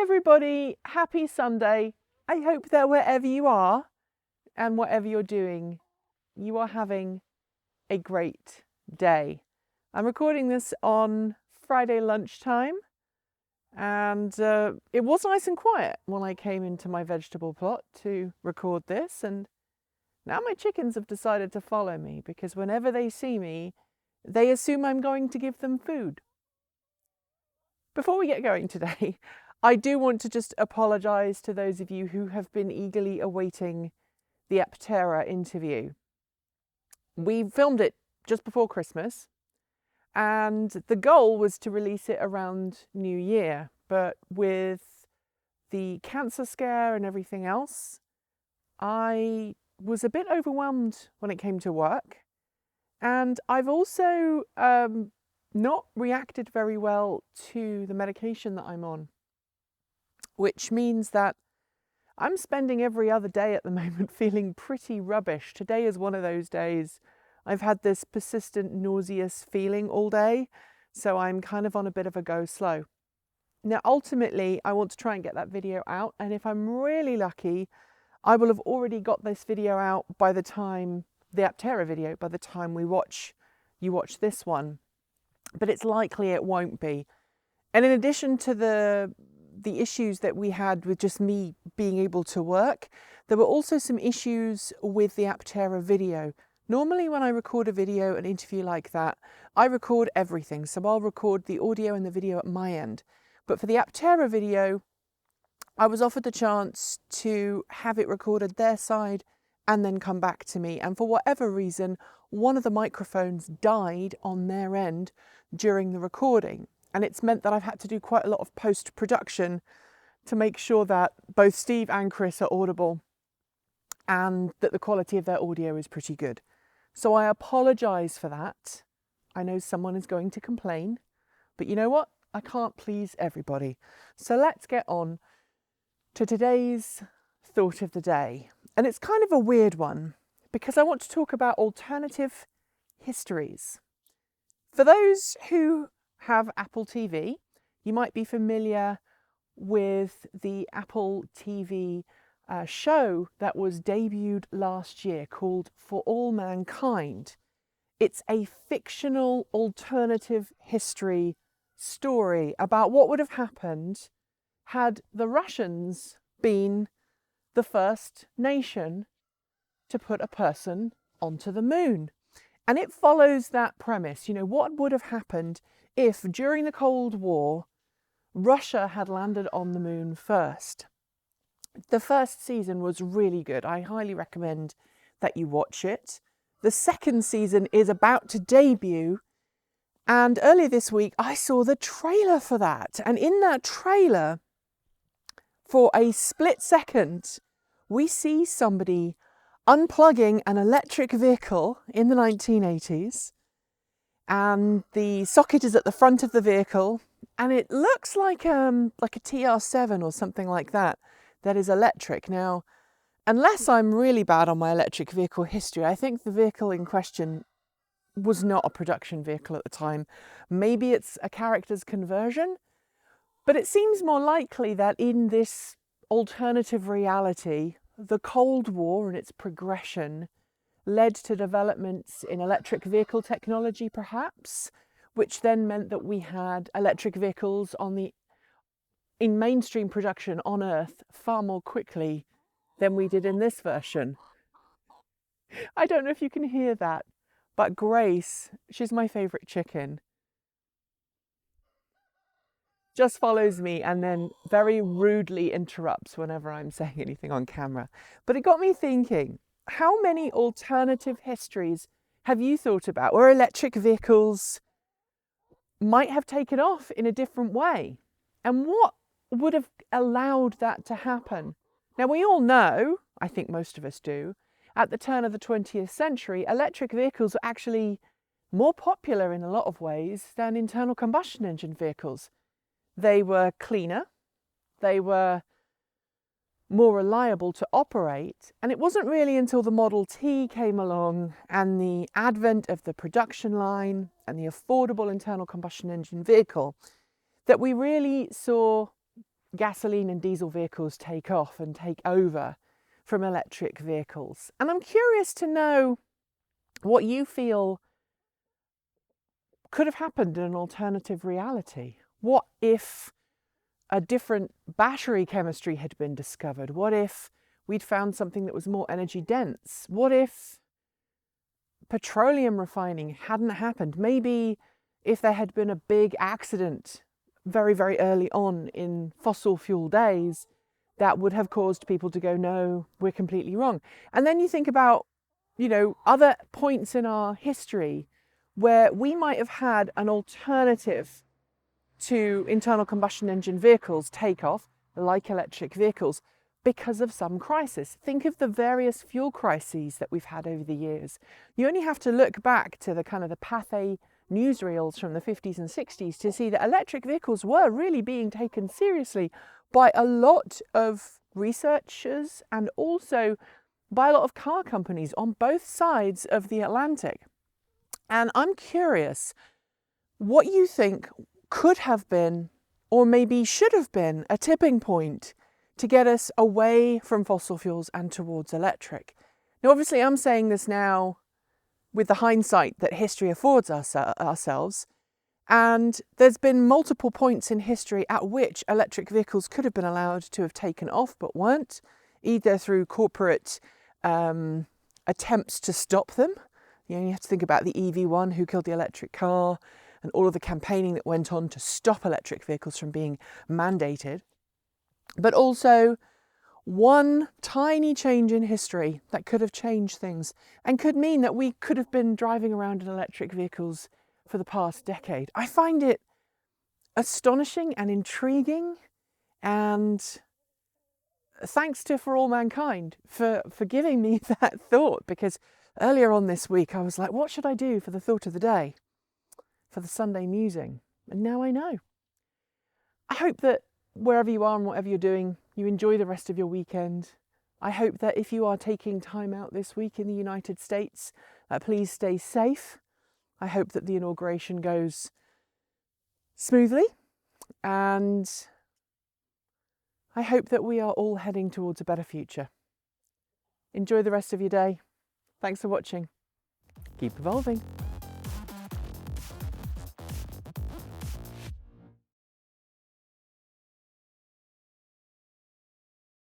Hi everybody, happy Sunday. I hope that wherever you are and whatever you're doing, you are having a great day. I'm recording this on Friday lunchtime and it was nice and quiet when I came into my vegetable plot to record this, and now my chickens have decided to follow me because whenever they see me, they assume I'm going to give them food. Before we get going today, I do want to just apologise to those of you who have been eagerly awaiting the Aptera interview. We filmed it just before Christmas, and the goal was to release it around New Year, but with the cancer scare and everything else, I was a bit overwhelmed when it came to work, and I've also not reacted very well to the medication that I'm on, which means that I'm spending every other day at the moment feeling pretty rubbish. Today is one of those days. I've had this persistent nauseous feeling all day, so I'm kind of on a bit of a go slow. Now, ultimately, I want to try and get that video out, and if I'm really lucky, I will have already got this video out by the time, the Aptera video, by the time you watch this one. But it's likely it won't be. And in addition to the issues that we had with just me being able to work, there were also some issues with the Aptera video. Normally when I record a video, an interview like that, I record everything. So I'll record the audio and the video at my end. But for the Aptera video, I was offered the chance to have it recorded their side and then come back to me. And for whatever reason, one of the microphones died on their end during the recording. And it's meant that I've had to do quite a lot of post-production to make sure that both Steve and Chris are audible and that the quality of their audio is pretty good. So I apologise for that. I know someone is going to complain, but you know what? I can't please everybody. So let's get on to today's thought of the day. And it's kind of a weird one because I want to talk about alternative histories. For those who have Apple TV, you might be familiar with the Apple TV show that was debuted last year called For All Mankind. It's a fictional alternative history story about what would have happened had the Russians been the first nation to put a person onto the moon. And it follows that premise. You know, what would have happened if during the Cold War, Russia had landed on the moon first? The first season was really good. I highly recommend that you watch it. The second season is about to debut. And earlier this week, I saw the trailer for that. And in that trailer, for a split second, we see somebody unplugging an electric vehicle in the 1980s. And the socket is at the front of the vehicle, and it looks like a TR7 or something like that is electric. Now, unless I'm really bad on my electric vehicle history, I think the vehicle in question was not a production vehicle at the time. Maybe it's a character's conversion, but it seems more likely that in this alternative reality, the Cold War and its progression led to developments in electric vehicle technology, perhaps, which then meant that we had electric vehicles in mainstream production on Earth far more quickly than we did in this version. I don't know if you can hear that, but Grace, she's my favourite chicken, just follows me and then very rudely interrupts whenever I'm saying anything on camera. But it got me thinking, how many alternative histories have you thought about where electric vehicles might have taken off in a different way? And what would have allowed that to happen? Now, we all know, I think most of us do, at the turn of the 20th century, electric vehicles were actually more popular in a lot of ways than internal combustion engine vehicles. They were cleaner, they were more reliable to operate, and it wasn't really until the Model T came along and the advent of the production line and the affordable internal combustion engine vehicle that we really saw gasoline and diesel vehicles take off and take over from electric vehicles. And I'm curious to know what you feel could have happened in an alternative reality. What if a different battery chemistry had been discovered? What if we'd found something that was more energy dense? What if petroleum refining hadn't happened? Maybe if there had been a big accident very, very early on in fossil fuel days, that would have caused people to go, no, we're completely wrong. And then you think about, other points in our history where we might have had an alternative to internal combustion engine vehicles take off, like electric vehicles, because of some crisis. Think of the various fuel crises that we've had over the years. You only have to look back to the kind of the Pathé newsreels from the 50s and 60s to see that electric vehicles were really being taken seriously by a lot of researchers and also by a lot of car companies on both sides of the Atlantic. And I'm curious what you think could have been, or maybe should have been, a tipping point to get us away from fossil fuels and towards electric. Now, obviously, I'm saying this now with the hindsight that history affords ourselves, and there's been multiple points in history at which electric vehicles could have been allowed to have taken off but weren't, either through corporate attempts to stop them. You have to think about the EV1, who killed the electric car, and all of the campaigning that went on to stop electric vehicles from being mandated. But also one tiny change in history that could have changed things and could mean that we could have been driving around in electric vehicles for the past decade. I find it astonishing and intriguing, and thanks to For All Mankind for giving me that thought, because earlier on this week I was like, what should I do for the thought of the day, for the Sunday musing? And now I know. I hope that wherever you are and whatever you're doing, you enjoy the rest of your weekend. I hope that if you are taking time out this week in the United States, please stay safe. I hope that the inauguration goes smoothly, and I hope that we are all heading towards a better future. Enjoy the rest of your day. Thanks for watching. Keep evolving.